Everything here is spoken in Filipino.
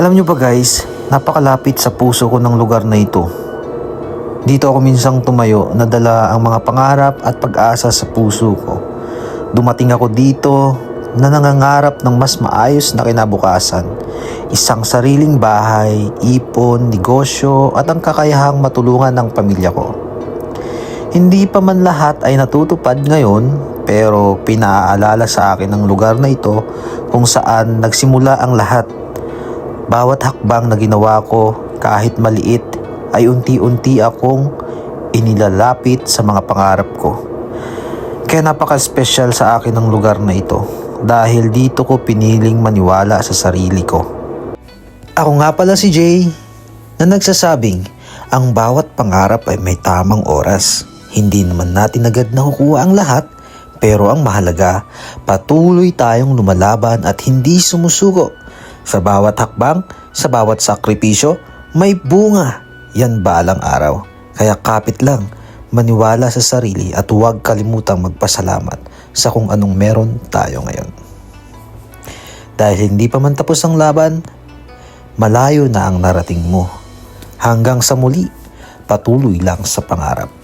Alam nyo ba guys, napakalapit sa puso ko ng lugar na ito. Dito ako minsang tumayo na dala ang mga pangarap at pag-asa sa puso ko. Dumating ako dito na nangangarap ng mas maayos na kinabukasan. Isang sariling bahay, ipon, negosyo at ang kakayahang matulungan ng pamilya ko. Hindi pa man lahat ay natutupad ngayon, pero pinaalala sa akin ang lugar na ito kung saan nagsimula ang lahat. Bawat hakbang na ginawa ko, kahit maliit, ay unti-unti akong inilalapit sa mga pangarap ko. Kaya napaka-special sa akin ang lugar na ito dahil dito ko piniling maniwala sa sarili ko. Ako nga pala si Jay na nagsasabing ang bawat pangarap ay may tamang oras. Hindi naman natin agad nakukuha ang lahat, pero ang mahalaga, patuloy tayong lumalaban at hindi sumusuko. Sa bawat hakbang, sa bawat sakripisyo, may bunga. Yan balang araw. Kaya kapit lang, maniwala sa sarili at huwag kalimutang magpasalamat sa kung anong meron tayo ngayon. Dahil hindi pa man tapos ang laban, malayo na ang narating mo. Hanggang sa muli, patuloy lang sa pangarap.